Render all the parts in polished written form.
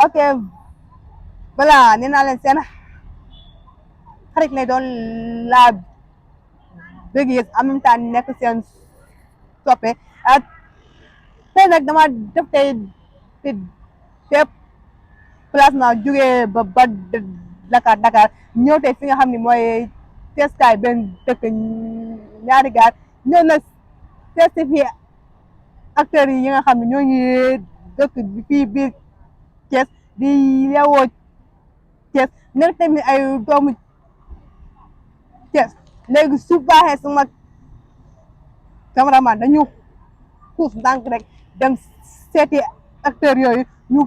ok voilà nee naa leen seen xarit lay doon la Bégayeuse en même temps nekk seen soppe tey nag dama def tey placement jógee ba Dakar ñëw tey fi nga xam ne mooy teeskaay benn dëkk ñaari gaar ñëw na certifié acteurs yi nga xam ne ñoo ngi dëkk fii biir Thiès di yeewoo Thiès nekk tamit ay doomu Thiès léegi su baaxee sama cameraman dañu xuus ndànk rek dem seeti acteurs yooyu ñu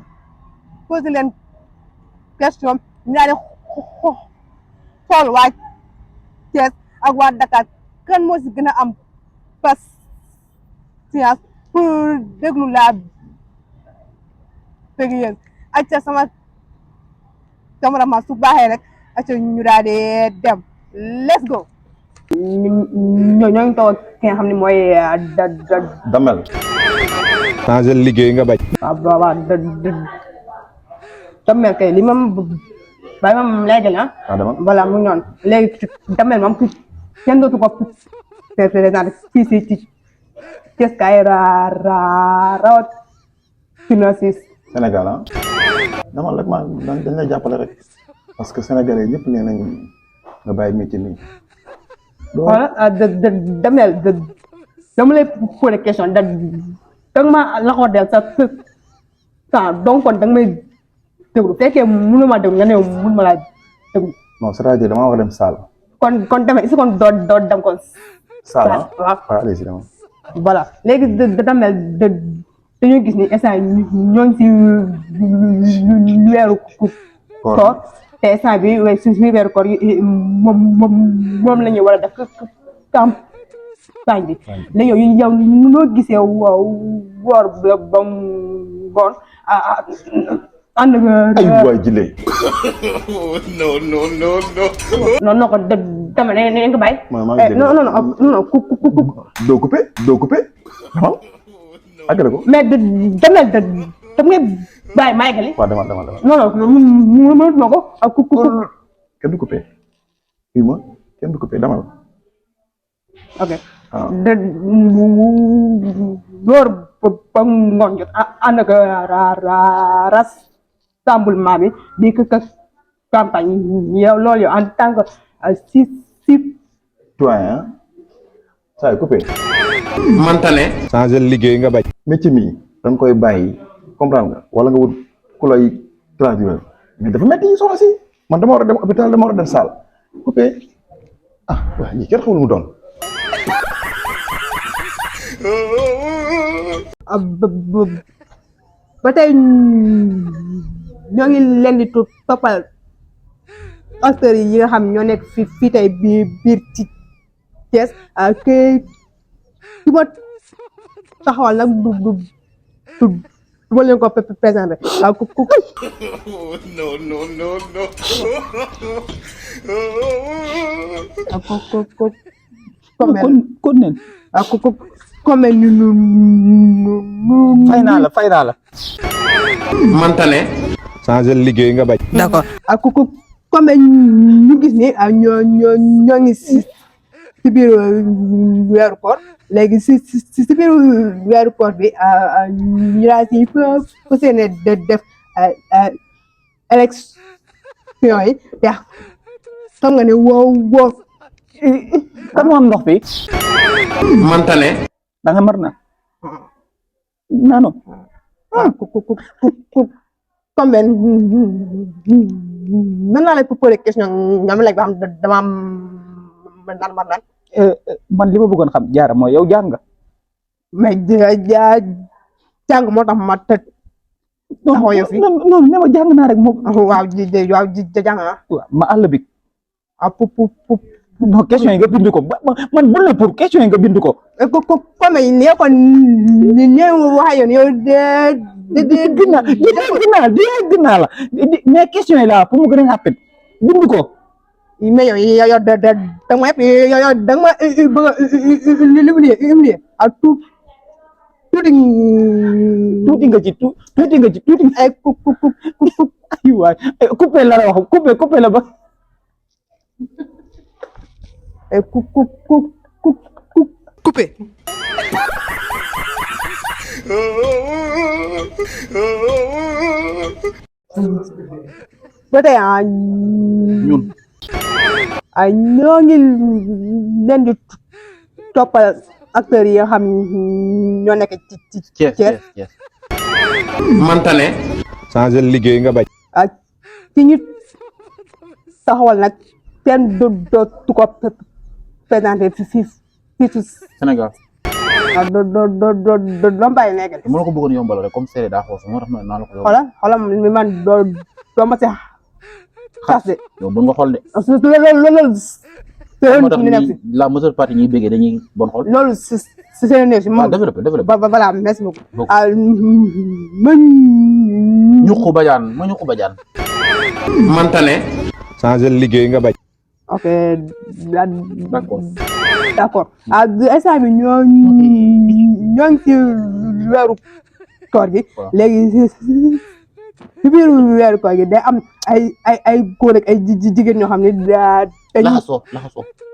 posé leen question ñu daal di xool waa Thiès ak waa Dakar kan moo si gën a am patience pour déglu la Bégayeuse acca sama cameraman su baaxee rek acca ñu daal di dem let's go. ñoo ngi toog ki nga xam ne mooy damel changé liggéey nga bañ. waaw damel kay li moom bàyyi moom léegi la voilà mu noonu léegi damel moom kenn dootu ko présenté fii si Thiès kay rawat si Sénégal ah damal rek maa dañ lay jàppale rek parce que sénégalais ñëpp nee nañ nga bàyyi métier nii. voilà damel dama lay posé question danga ma laxoo del sa donc kon danga may déglu fekkee mënu ma déglu nga ne mënu ma laa déglu. non c'est-à-dire damaa war a dem salle. kon demee est-ce que doo dem kon. salle ah waaw allez-y dama. voilà léegi damel dañoo gis ni instant ñoo ngi si weeru koor te instant bi si weeru koor yi moom la ñuy war a def campagne bi léegi yow noo gisee woor ba ngoon ànd ay waay jile. non ko dama ne nga bàyyi. non doo coupé demal àggale ko. mais damel dam ngay bàyyi maa yeggali. waaw demal non mënatuma ko ak kenn du coupé fii ma kenn du coupé demal. ok door ba ngoon jot ànd ak rassemblement bi di campagne yow loolu yow en tant que citoyen saa yu coupé. mantane changé liggéey nga bañ. métier mi da nga koy bàyyi comprendre nga wala nga wut ku lay traduire mais dafa métti yi soxna si man dama war a dem hôpital dama war a dem salle coupé ah waaw ñii kenn xamul mu doon. ba tey ñoo ngi leen di toppal acteurs yi nga xam ñoo nekk fii tey biir ci Thiès ki ma taxawal nag du ma leen ko présenté waaw comme fay naa la. mantane changé liggéey nga bañ. d'accord ak comme ñu gis ni ñoo ngi si biir weeru koor léegi si biir weeru koor bi ñu daal si fas yéene def élection yi te xam nga ne woo kan moo am ndox bi mantane da nga mar na nano comme mën naa la poser question nga ma laaj ba xam dama am man man li ma bëggoon xam jaara mooy yow jàng nga mais jàng moo tax ma taxaw yow fi non ne ma jàng naa rek moo waaw jàng naa ma àll bi pour non question yi nga bind ko man bul la pour question yi nga bind ko comme ni ko ni ñëw wax yoon yow dégg naa la mais question yi la pour mu gën a rapide bind ko mais yow da ma yow da ma bëgg humilier ak tuuti nga ci tuuti ay ay waay coupé la wax coupé la ba coupé. ba tey ñun ñoo ngi leen di toppal acteurs yi nga xam ñoo nekk ci Thiès. mantane changer liggéey nga bañ. ci ñu taxawal nag kenn dootu ko présenté fii ci Sénégal doo bàyyi nekk de. mën na ko bëggoon yombal rek comme seede daa xoos moo tax naa la ko yombal xoolal mi man doo ma si xas de. yow mën nga xool de loolu moo tax la majeure partie ñuy bëggee dañuy bon xool loolu si seen néew si moom développé voilà merci beaucoup ñuqu bajaan mantane changer liggéey nga bañ. ok d'accord d'accord instant bi ñoo ngi ci weeru koor gi léegi ci biir weeru koor gi day am ay góor ak ay jigéen ñoo xam ne dañuy laxasoo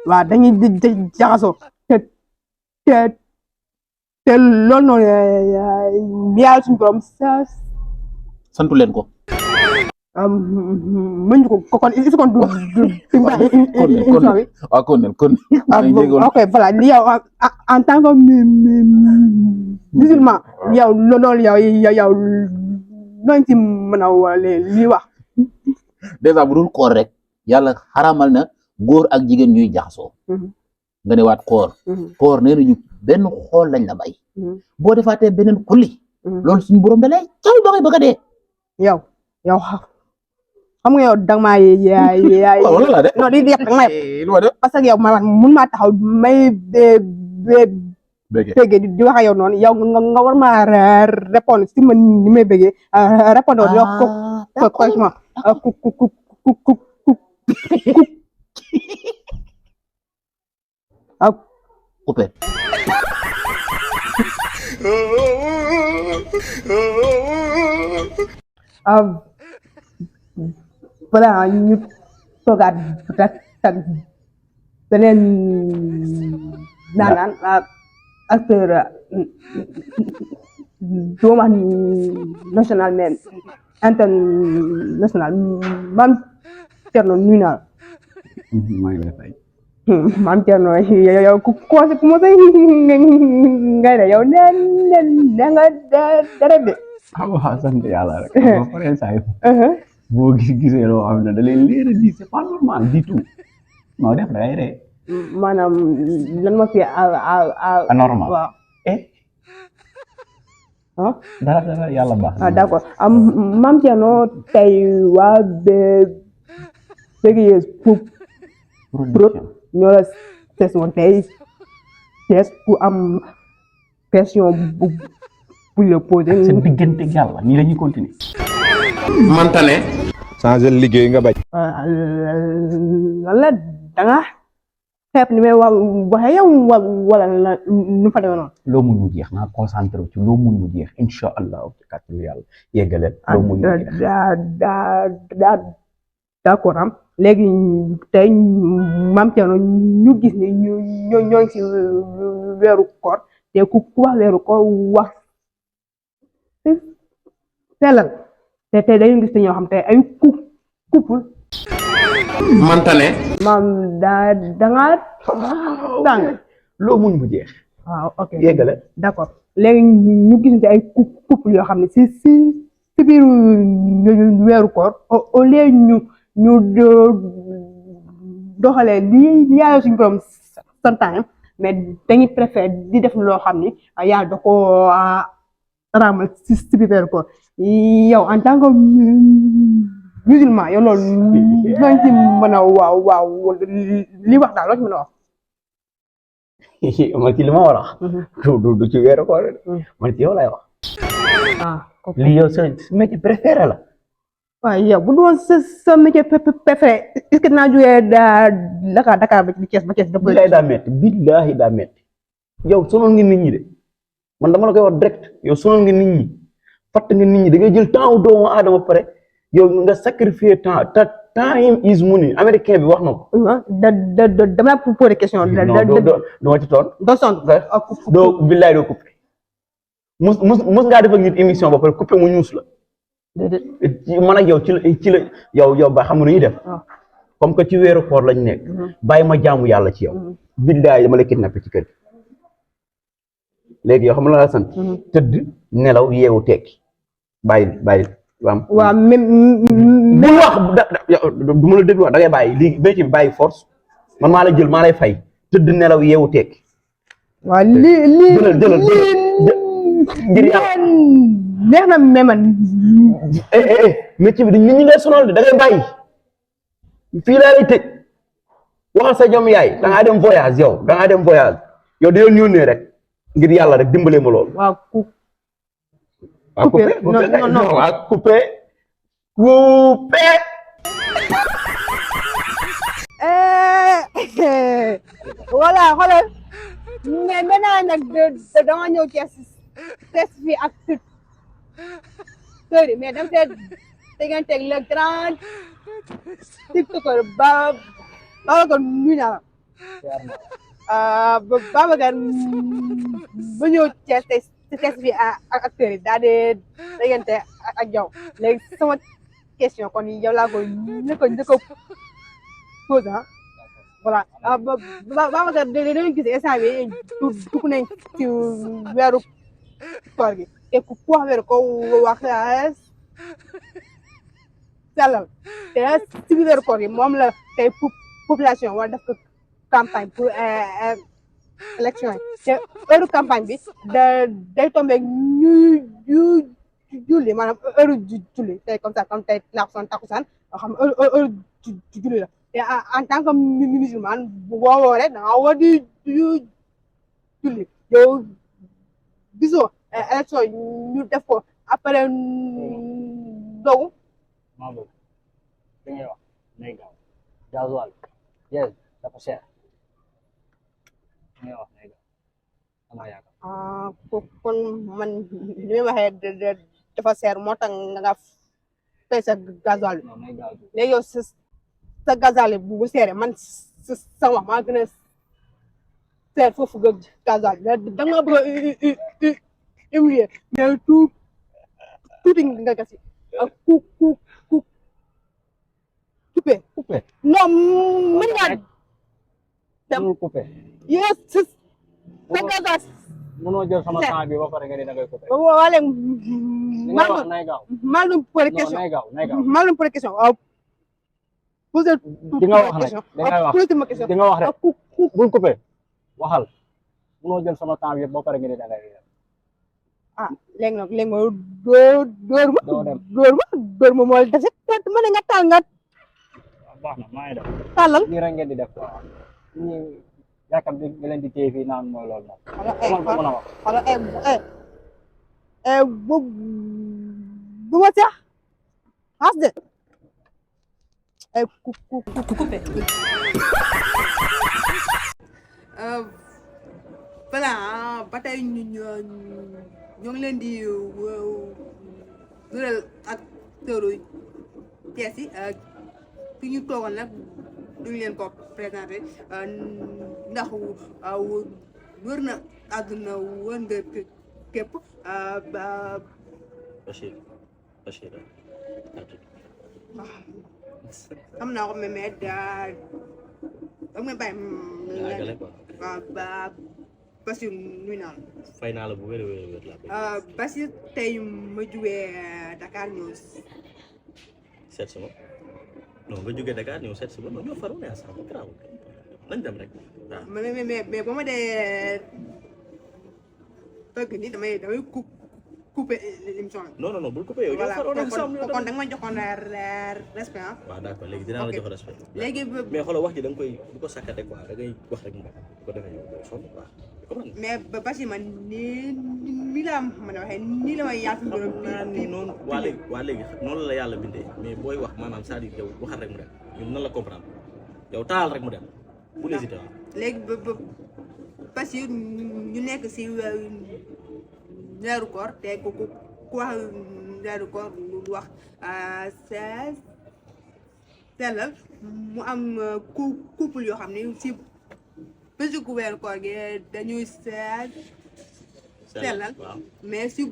waaw dañuy jaxasoo te loolu noonu yàlla suñu borom santu leen ko mën ko kon il faut kon du émission bi waaw kon ok voilà li yow en tant que musulman yow loolu yow nooñ ci mën a li wax déjà bu dul koor rek yàlla xaramal na góor ak jigéen ñuy jaxasoo nga ne waat koor nee nañu benn xool lañ la bay boo defaatee beneen xulli loolu suñu borom da lay caw ba ngay bëgg a dee yow xam nga yow danga maa yaay non di yëpp danga may parce que yow man mun maa taxaw may béggee di wax ak yow noonu yow nga war maa répondre si man ni may béggee répondre yow ko correctement coupé voilà ñu toogaat tak beneen naanaan acteur doo wax national mais international Mame Thierno nuyu naa la. maa ngi lay fay. Mame Thierno yow ku commencé ngay ne yow nee nga dara de. waaw sant yàlla rek. ba pare saa yu boo gisee loo xam ne da leen leer a di c'est pas normal du tout non def da ngay ree. maanaam lan ma fi anormal waaw. dara yàlla baax na. d'accord Mame Thierno tey waa Bégayeuse production ñoo la sees woon tey Thiès ku am question bu la posé. seen diggante yàlla nii la ñuy continuer. mantane changer liggéey nga bañ. lan la da nga xeeb ni may waxee yow wala nu fa demee noonu. loo mun mu jeex naa concentré ci loo mun mu jeex incha allah ci kàttanu yàlla yeggaleel. loo mun mu jeex d'accord am léegi tey Mame Thierno ñu gis ni ñoo ngi ci weeru koor te ku wax weeru koor wax sellal te tey dañu gis te ñoo xam te ay couple mantane maam danga tàng loo mun mu jeex. waaw ok yeggale d'accord léegi ñu gis ni ay couple yoo xam ne si biir weeru koor au lieu ñu doxalee li yàlla suñu borom santaane mais dañuy préféré di def loo xam ni yàlla da ko raamal si biir weeru koor yow en tant que musulman yow loolu lañ ci mën a waaw li wax daal loo ci mën a wax. man ci li ma war a wax. du ci weeru koor man ci yow lay wax. lii yow sa métier préféré la. waaw yow bu doon sa métier préféré est-ce que dinaa jógee Dakar ba Thiès ba Thiès. billahi daa métti billahi daa métti yow sonal nga nit ñi de man dama la koy wax direct yow sonal nga nit ñi fatt nga nit ñi da ngay jël temps wu doomu aadama pare yow nga sacrifier time is money américain bi wax na ko. dama pour poser question. doo ci toon. doo sont. doo billaay doo coupé. mus ngaa def ak nit émission ba pare coupé mu ñuus la. déedéet man ak yow ci la yow ba xam nga nu ñuy def. comme que ci weeru koor lañ nekk. bàyyi ma jaamu yàlla ci yow. billaay dama la kidnappé ci kër gi. léegi yow xam nga la sant. tëdd nelaw yeewu tekki bàyyi. waaw même bu wax du ma la déglu wax da ngay bàyyi lii béykat bi bàyyi force man maa lay jël maa lay fay tëdd nelaw yeewu tekki. waaw lii jëlal ngir yàlla neex na mais man. métier bi nit ñi ngay sonal de da ngay bàyyi fii laa lay tëj waxal sa jom yaay da ngaa dem voyage yow da ngaa dem voyage yow da yoon yónnee rek ngir yàlla rek dimbalee ma loolu. waaw coupé non coupé. voilà xoolal mais maintenant nag dama ñëw test fii ak tëri mais dama see teganteeg le grand tiktoker Babacar nuyu naa la Babacar ba ñëw test fii ak acteurs yi daal di tegante ak yow léegi sama question kon yow laa ko njëkk a posé voilà Babacar dañu gis instant bi dugg nañ ci weeru koor gi te ku wax weeru ko wax sellal te ci weeru koor gi moom la tey population wala def ko campagne pour élection yi te heure campagne bi day tombé ñu julli maanaam heure julli tey comme ça comme tey takusaan nga xam heure julli la te en tant que musulman bu booboo rek da nga war di julli yow gisoo élection ñu def ko après ndogu. maa boobu li ngay wax nay gaaw gasoil yes dafa cher li ngay wax nay gaaw damaa yaakaar. kon man li may waxee dafa cher moo tax nga fay sa gasoil bi léegi yow sa gasoil bu seere man sa wax maa gën a seer foofu gasoil bi da nga bëgg a humilier mais tuuti nga gasi ak coupé non mën ngaa dem coupé yes sa gasoil mënoo jël sama temps bi ba pare nga ne da ngay coupé. wala nay gaaw maalum pour question nay gaaw maalum pour question waaw posé di nga wax nag di nga wax rek bul coupé waxal mënoo jël sama temps bi ba pare nga ne da ngay léegi nag léegi ma dóor ma moo def ma ne nga taal nga baax na maa ngi def tàllal nii rek ngeen di def quoi ñi yaakaar bi nga leen di téye fii naan mooy loolu moom xala bu ma seex xas de coupé voilà ba tey ñoo ngi leen di wëral ak tëru Thiès yi fi ñu toogoon nag duñ leen ko présenté ndax wër na àdduna wër nga képp Bachir xam naa ko mais daa am nga bàyyi waaw Bachir nuyu naa la. fay naa la bu wér la. Bachir tey ma jugee Dakar ñëw seet si ma non nga jógee Dakar ñëw seet si ma non ñoo faru ne ensemble grave nañ dem rek waaw. mais ba ma dee tëgg ni damay coupé émission bi. non bul coupé yow ñoo faru ne ensemble kon da nga ma joxoon respect ah. waaw d'accord léegi dinaa la jox respect. léegi mais xoolal wax ji da nga koy bu ko sakkate quoi da ngay wax rek mu bu ko defee yow doo sonn quoi. mais Bachir man nii laa mën a waxee nii la may yaatu. nii noonu waa léegi noonu la yàlla bindee mais booy wax maanaam c'est-à-dire yow waxal rek mu dem ñun nan la comprendre yow taal rek mu dem bu hésité waaw. léegi Bachir ñu nekk si weeru koor te ku wax weeru koor wax sellal mu am couple yoo xam ne si bésu weeru koor gi dañuy sellal mais si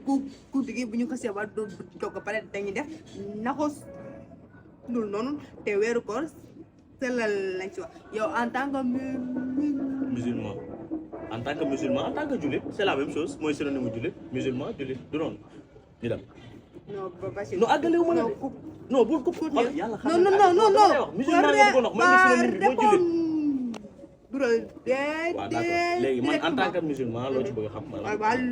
guddi gi bu ñu xasee ba dog ba pare dañuy def naxos dul noonu te weeru koor sellal lañ si wax yow en tant que musulman en tant que jullit c'est la même chose mooy synonyme jullit musulman jullit du noonu ñu dem. non ba si non àggale wu ma la de non bul ko yàlla xam non musulman nga bëggoon wax mooy synonyme mooy jullit. dural waaw d'accord léegi man en tant que musulman loo ci bëgg a xam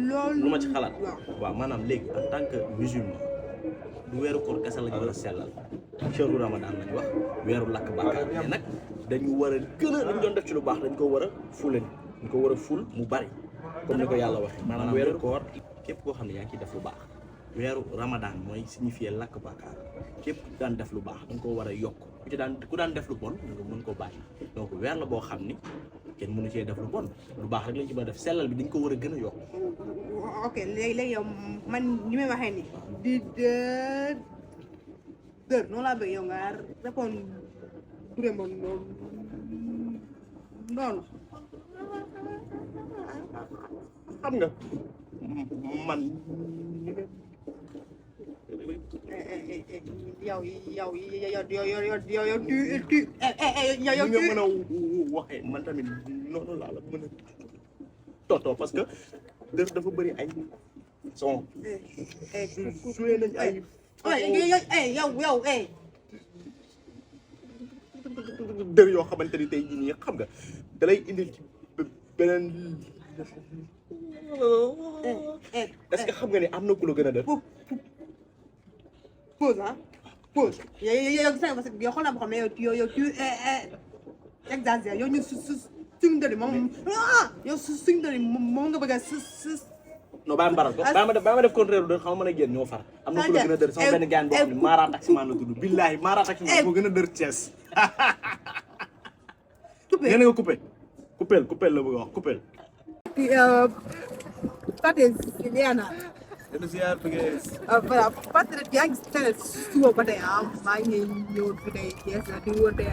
loolu lu ma ci xalaat waaw maanaam léegi en tant que musulman du weeru koor kese lañu war a sellal shahru ramadan lañu wax weeru lakk bàkkaar mais nag dañu war a gën a dañ doon def ci lu baax dañ ko war a fulen dañ ko war a ful mu bari comme ni ko yàlla waxee maanaam weeru koor képp koo xam ne yaa ngi ciy def lu baax weeru ramadan mooy signifier lakk bàkkaar képp ku daan def lu baax da nga ko war a yokk ku daan def lu bon nga mën koo bàyyi donc weer la boo xam ni kenn mënu cee def lu bon lu baax rek lañ ci mën a def sellal bi dañ ko war a gën a yokk. ok léegi yow man ni may waxee nii di dër noonu laa bëgg yow nga répondre noonu xam nga man yow nga mën a waxee man tamit noonu laa la mën a tontoo parce que dër dafa bëri ay son suyee nañ ay yow dër yoo xamante ni tey jii nii xam nga da lay indil ci beneen est-ce que xam nga ni am na ku la gën a dër pause pause yow gis nga parce que yow xool naa boo xam ne yow tu exagères yow ñu suñu dëri moom yow suñu dëri moom nga bëgg a non bàyyi ma baral ko bàyyi ma def contraire dër xam nga mën a génn ñoo far am na ku la gën a dër sama benn gaan boo xam ne Mara taximan la tudd billaahi Mara taximan moo gën a dër Thiès nee na nga coupé la bëgg a wax coupé Liana voilà parce que yaa ngi teel suba ba tey maa ngi ñëw fi tey Thiès di woote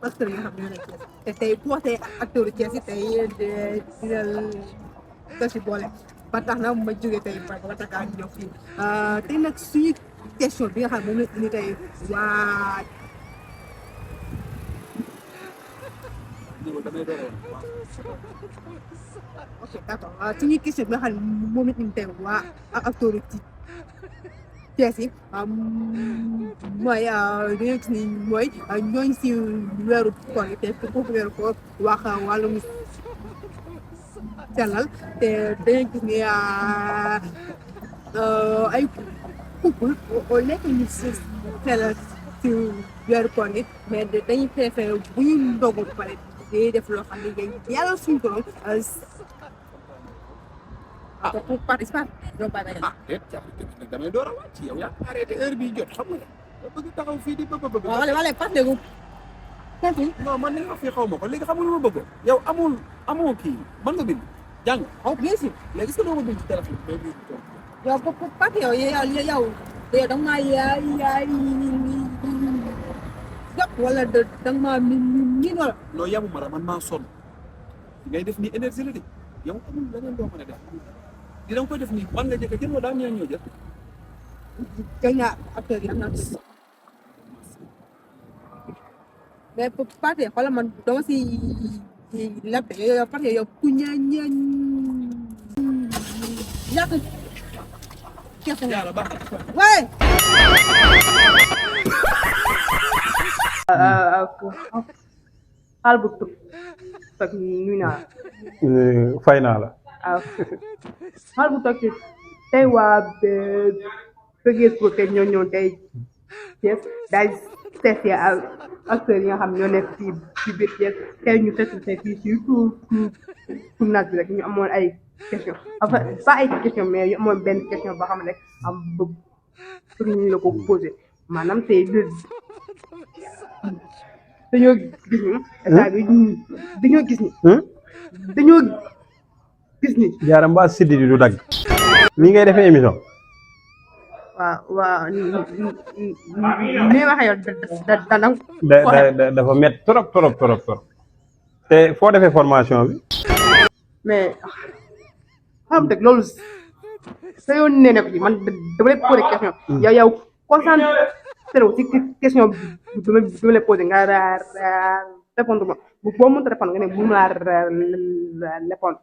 parce que yoo xam ne te tey bu waxee acteur Thiès yi tey dina ko si boole ba tax na ma jógee tey ba tax ñëw fii tey nag suñu question bi nga xam ne moom la indi tey waa ok d'accord suñuy question bi nga xam ne moom la indi tey waa acteur Thiès yi mooy dañoo gis ni mooy ñooñu si weeru koor yi te foofu weeru koor wax wàllum sellal te dañoo gis ni ay couple au lieu que ñu sellal si weeru koor yi mais dañuy préféré bu ñu ndogu ba pare day def loo xam ne yàlla suñu borom pour participer doo bàyyi damay door a wàcc yow yaa arrêté heure bi jot xam nga bëgg taxaw fii di bëgg wala parce que non man li nga fi xaw ma ko léegi xam nga lu ma bëgg yow amoo kii mën nga bind jàng bien sûr léegi est-ce que doo ko bind ci téléphone yow parce que yow da nga maa yaay jot wala da nga maa miin wala non yamuma la man maa sonn ngay def ni énergie la de yow amul leneen doo mën a def di danga koy def nii man nga jëkk jël wala daa ñëw ñëw jël gën naa acteur yi am naa mais parce que xoolal man dama si lépp yow parce que yow ku ñaan ñàkk kese yàlla baax waaye xaal bu tub fekk nuyu naa fay naa la xaal bu toog tey waa Bégayeuse pro tey ñoo ñëw tey Thiès daal seet acteurs yi nga xam ñoo nekk fii ci biir Thiès tey ñu seet fii ci tournage bi rek ñu amoon ay question enfin pas ay question mais ñu amoon benn question boo xam ne rek am bëgg pour ñu la ko posé maanaam tey dañoo gis ni état bi dañoo gis ni jaara mbaa siddi du dagg nii ngay defee émission waaw ni ma xayoon dafa met trop te foo defee formation bi mais xam dëgg loolu sa yoon nee na ko ci man dama lay posé question yow concentré wu ci question bi dama lay posé nga répondre ma boo mënta répondre nga ne mënu laa répondre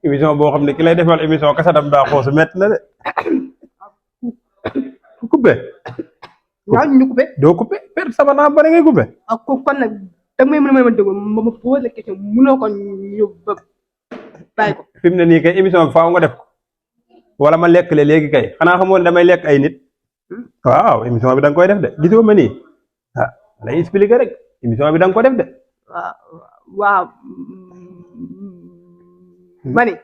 émission boo xam ne ki lay defal émission kasatam daa xoosu métti na de coupé waaw ñu coupé doo coupé perte sama naa bari ngay coupé kon nag da may mën a déglu ma posé question mënoo ko ñu bàyyi ko fi mu ne nii kay émission bi faaw nga def ko wala ma lekk le léegi kay xanaa xamoon damay lekk ay nit waaw émission bi da nga koy def de gisoo ma nii ah lay expliquer rek émission bi da nga ko def de waaw mani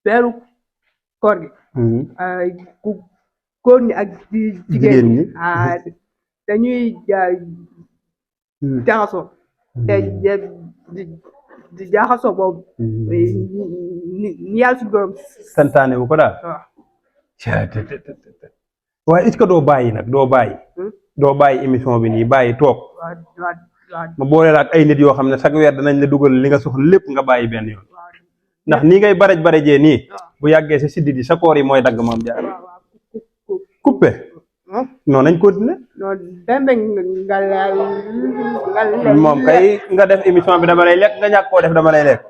weeru koor gi góor ñi ak jigéen ñi dañuy jaxasoo te di jaxasoo boobu ni yàlla suñu borom santaane bu ko daal waaye est-ce que doo bàyyi nag doo bàyyi émission bi nii bàyyi toog ma boole la ak ay nit yoo xam ne chaque weer danañ la dugal li nga soxla lépp nga bàyyi benn yoon ndax nii ngay barajee nii bu yàggee sa siddi di sa koor yi mooy dagg maam jaar coupé non nañ continuer moom kay nga def émission bi dama lay lekk nga ñàkk koo def dama lay lekk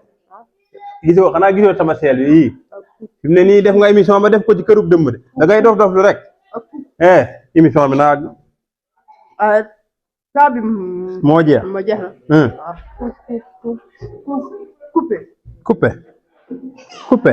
gisoo sama seel yii fi mu ne nii def nga émission ba def ko ci kërug dëmb de da ngay dof lu rek émission bi naa saa bi moo jeex na coupé